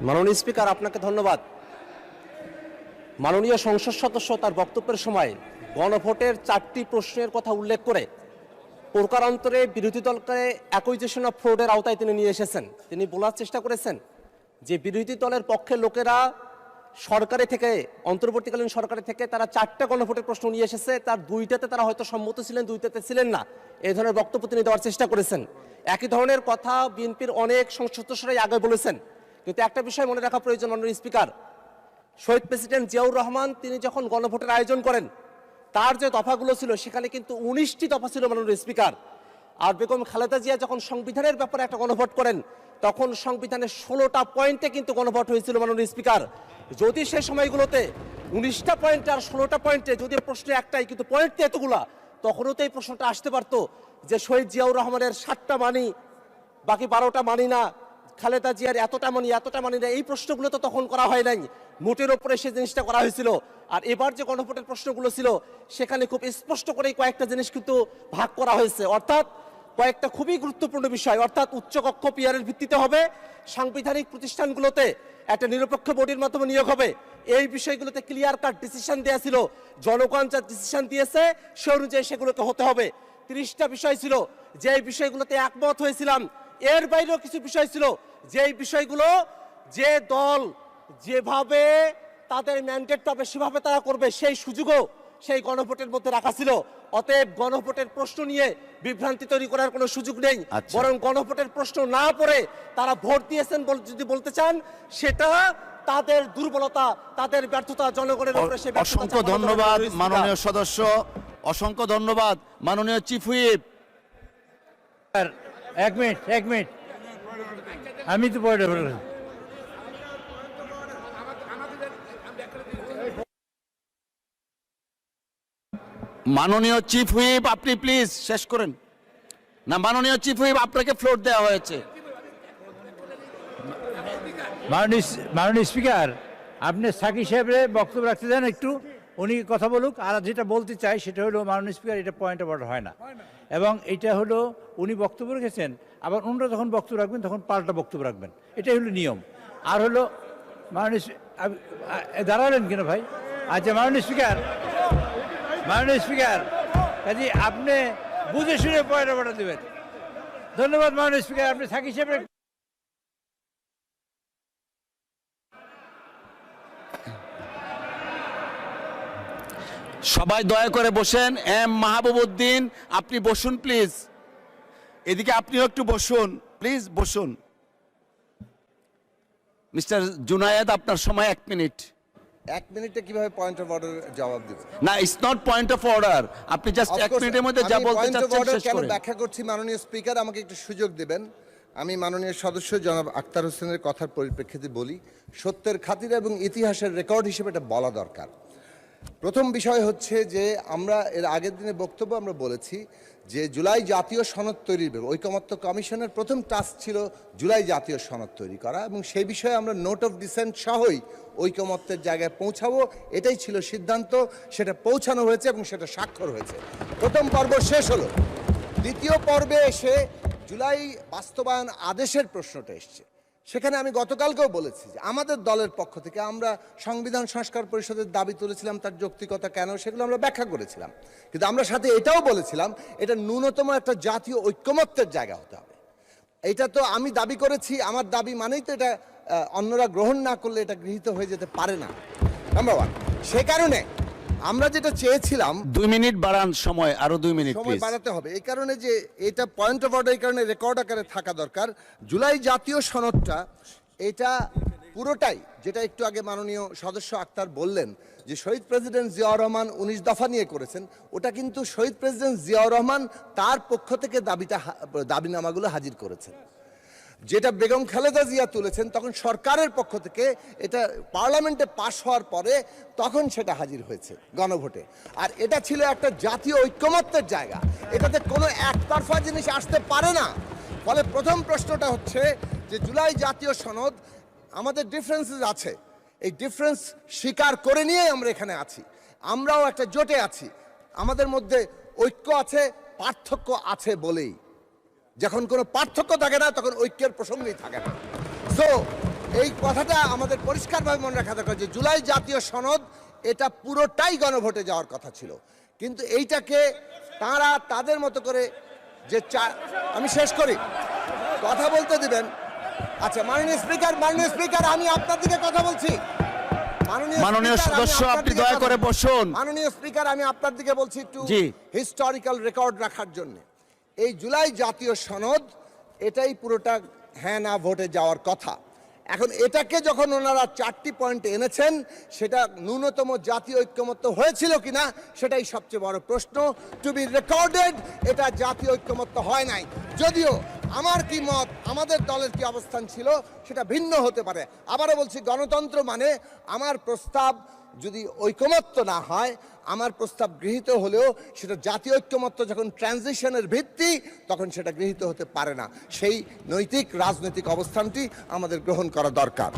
মাননীয় স্পিকার, আপনাকে ধন্যবাদ। মাননীয় সংসদ সদস্য তার বক্তব্যের সময় গণভোটের 4টি প্রশ্নের কথা উল্লেখ করে প্রকারান্তরে বিরোধী দলকে অ্যাকুইজিশন অফ ফ্রডের আওতায় তিনি নিয়ে এসেছেন। তিনি বলার চেষ্টা করেছেন যে বিরোধী দলের পক্ষের লোকেরা সরকারে থেকে, অন্তর্বর্তীকালীন সরকারে থেকে তারা 4টা গণভোটের প্রশ্ন নিয়ে এসেছে, তার 2টাতে তারা হয়তো সম্মত ছিলেন, 2টাতে ছিলেন না। এই ধরনের বক্তব্য তিনি দেওয়ার চেষ্টা করেছেন। একই ধরনের কথা বিএনপির অনেক সংসদ সদস্যরাই আগে বলেছেন। কিন্তু একটা বিষয় মনে রাখা প্রয়োজন মাননীয় স্পিকার, শহীদ প্রেসিডেন্ট জিয়াউর রহমান তিনি যখন গণভোটের আয়োজন করেন তার যে দফাগুলো ছিল সেখানে কিন্তু 19টি দফা ছিল মাননীয় স্পিকার। আর বেগম খালেদা জিয়া যখন সংবিধানের ব্যাপারে একটা গণভোট করেন তখন সংবিধানের 16টা পয়েন্টে কিন্তু গণভোট হয়েছিল মাননীয় স্পিকার। যদি সে সময়গুলোতে 19টা পয়েন্টে আর 16টা পয়েন্টে যদি প্রশ্ন একটাই, কিন্তু পয়েন্ট এতগুলা, তখনও তো এই প্রশ্নটা আসতে পারতো যে শহীদ জিয়াউর রহমানের 7টা মানি, বাকি 12টা মানি না, খালেদা জিয়ার এতটা মানি না। এই প্রশ্নগুলো তো তখন করা হয় নাই, মোটের ওপরে সে জিনিসটা করা হয়েছিল। আর এবার যে গণভোটের প্রশ্নগুলো ছিল সেখানে খুব স্পষ্ট করেই কয়েকটা জিনিস কিন্তু ভাগ করা হয়েছে, অর্থাৎ কয়েকটা খুবই গুরুত্বপূর্ণ বিষয়, অর্থাৎ উচ্চকক্ষ পিআরের ভিত্তিতে হবে, সাংবিধানিক প্রতিষ্ঠানগুলোতে একটা নিরপেক্ষ বডির মাধ্যমে নিয়োগ হবে। এই বিষয়গুলোতে ক্লিয়ার কাট ডিসিশন দেওয়া ছিল, জনগণ যা ডিসিশন দিয়েছে সে অনুযায়ী সেগুলোকে হতে হবে। 30টা বিষয় ছিল যে বিষয়গুলোতে একমত হয়েছিলাম। এর বাইরেও কিছু বিষয় ছিল যেই বিষয়গুলো যে দল যেভাবে তাদের ম্যান্ডেট পাবে সেভাবে তারা করবে, সেই সুযোগও সেই গণভোটের মধ্যে রাখা ছিল। অতএব গণভোটের প্রশ্ন নিয়ে বিভ্রান্তি তৈরি করার কোনো সুযোগ নেই। বরং গণভোটের প্রশ্ন না পড়ে তারা ভোট দিয়েছেন যদি বলতে চান, সেটা তাদের দুর্বলতা, তাদের ব্যর্থতা, জনগণের উপরে সে ব্যর্থতা। অসংখ্য ধন্যবাদ মাননীয় সদস্য, অসংখ্য ধন্যবাদ মাননীয় চিফ হুইপ। এক মিনিট আমি তো পড়ে মাননীয় চিফ হুইপ, আপনি প্লিজ শেষ করেন না। মাননীয় চিফ হুইপ, আপনাকে ফ্লোর দেওয়া হয়েছে। মাননীয় স্পিকার, আপনি সাকি সাহেবের বক্তব্য রাখতে দেন একটু, উনি কথা বলুক। আর যেটা বলতে চাই সেটা হলো মাননীয় স্পিকার, এটা পয়েন্ট অফ অর্ডার হয় না, এবং এটা হলো উনি বক্তব্য রেখেছেন, আবার অন্যরা যখন বক্তব্য রাখবেন তখন পাল্টা বক্তব্য রাখবেন, এটাই হলো নিয়ম। আর হলো মাননীয় দাঁড়ালেন কেন ভাই? আচ্ছা মাননীয় স্পিকার কাজে আপনি বুঝে শুনে পয়েন্ট অফ অর্ডার দেবেন। ধন্যবাদ মাননীয় স্পিকার, আপনি সাকি সাহেবের। সবাই দয়া করে বসেন। এম মাহবুবউদ্দিন, আপনি বসুন প্লিজ। এদিকে আপনিও একটু বসুন প্লিজ, বসুন। মিস্টার জুনায়েদ, আপনার সময় 1 মিনিট। 1 মিনিটে কিভাবে পয়েন্ট অফ অর্ডার জবাব দিব? না, it's not point of order. আপনি জাস্ট 1 মিনিটের মধ্যে যা বলতে চাচ্ছেন শেষ কেন করেন। ব্যাখ্যা করছি মাননীয় স্পিকার, আমাকে একটু সুযোগ দেবেন। আমি মাননীয় সদস্য জনাব আক্তার হোসেনের কথার পরিপ্রেক্ষিতে বলি, সত্যের খাতিরে এবং ইতিহাসের রেকর্ড হিসেবে এটা বলা দরকার। প্রথম বিষয় হচ্ছে যে আমরা এর আগের দিনে বক্তব্য আমরা বলেছি যে জুলাই জাতীয় সনদ তৈরির ঐকমত্য কমিশনের প্রথম টাস্ক ছিল জুলাই জাতীয় সনদ তৈরি করা, এবং সেই বিষয়ে আমরা নোট অফ ডিসেন্ট সহই ঐকমত্যের জায়গায় পৌঁছাবো, এটাই ছিল সিদ্ধান্ত। সেটা পৌঁছানো হয়েছে এবং সেটা স্বাক্ষর হয়েছে। প্রথম পর্ব শেষ হলো। দ্বিতীয় পর্বে এসে জুলাই বাস্তবায়ন আদেশের প্রশ্নটা এসছে। সেখানে আমি গতকালকেও বলেছি যে আমাদের দলের পক্ষ থেকে আমরা সংবিধান সংস্কার পরিষদের দাবি তুলেছিলাম, তার যৌক্তিকতা কেন সেগুলো আমরা ব্যাখ্যা করেছিলাম। কিন্তু আমরা সাথে এটাও বলেছিলাম এটা ন্যূনতম একটা জাতীয় ঐক্যমত্যের জায়গা হতে হবে। এটা তো আমি দাবি করেছি, আমার দাবি মানেই তো এটা অন্যরা গ্রহণ না করলে এটা গৃহীত হয়ে যেতে পারে না, নাম্বার 1। সে কারণে আমরা যেটা চেয়েছিলাম, 2 মিনিট বাড়ান সময়, আরো 2 মিনিট সময় বাড়াতে হবে। এই কারণে যে এটা পয়েন্ট অফ অর্ডার, এই কারণে রেকর্ড আকারে থাকা দরকার। জুলাই জাতীয় সনদটা এটা পুরোটাই, যেটা একটু আগে মাননীয় সদস্য আক্তার বললেন যে শহীদ প্রেসিডেন্ট জিয়াউর রহমান 19 দফা নিয়ে করেছেন, ওটা কিন্তু শহীদ প্রেসিডেন্ট জিয়াউর রহমান তার পক্ষ থেকে দাবিনামাগুলো হাজির করেছেন। যেটা বেগম খালেদা জিয়া তুলেছেন তখন সরকারের পক্ষ থেকে এটা পার্লামেন্টে পাশ হওয়ার পরে তখন সেটা হাজির হয়েছে গণভোটে। আর এটা ছিল একটা জাতীয় ঐক্যমত্যের জায়গা, এটাতে কোনো একতরফা জিনিস আসতে পারে না। ফলে প্রথম প্রশ্নটা হচ্ছে যে জুলাই জাতীয় সনদ, আমাদের ডিফারেন্সেস আছে, এই ডিফারেন্স স্বীকার করে নিয়েই আমরা এখানে আছি। আমরাও একটা জোটে আছি, আমাদের মধ্যে ঐক্য আছে, পার্থক্য আছে বলেই। যখন কোনো পার্থক্য থাকে না তখন ঐক্যের প্রসঙ্গই থাকে না। সো এই কথাটা আমাদের পরিষ্কারভাবে মনে রাখা দরকার যে জুলাই জাতীয় সনদ এটা পুরোটাই গণভোটে যাওয়ার কথা ছিল, কিন্তু এইটাকে তারা তাদের মতো করে যে আমি শেষ করি, কথা বলতে দিবেন। আচ্ছা মাননীয় স্পিকার আমি আপনার দিকে কথা বলছি। মাননীয় সদস্য আপনি দয়া করে বসুন। মাননীয় স্পিকার আমি আপনার দিকে বলছি একটু জি। হিস্টোরিক্যাল রেকর্ড রাখার জন্য। এই জুলাই জাতীয় সনদ এটাই পুরোটা হ্যাঁ না ভোটে যাওয়ার কথা। এখন এটাকে যখন ওনারা 4টি পয়েন্ট এনেছেন, সেটা ন্যূনতম জাতীয় ঐক্যমত্য হয়েছিল কিনা সেটাই সবচেয়ে বড় প্রশ্ন। টু বি রেকর্ডেড, এটা জাতীয় ঐক্যমত্য হয় নাই। যদিও আমার কি মত, আমাদের দলের কি অবস্থান ছিল সেটা ভিন্ন হতে পারে। আবারও বলছি, গণতন্ত্র মানে আমার প্রস্তাব যদি ঐকমত্য না হয়, আমার প্রস্তাব গৃহীত হলেও সেটা জাতীয় ঐক্যমত্য যখন ট্রানজিশনের ভিত্তি, তখন সেটা গৃহীত হতে পারে না। সেই নৈতিক রাজনৈতিক অবস্থানটি আমাদের গ্রহণ করা দরকার।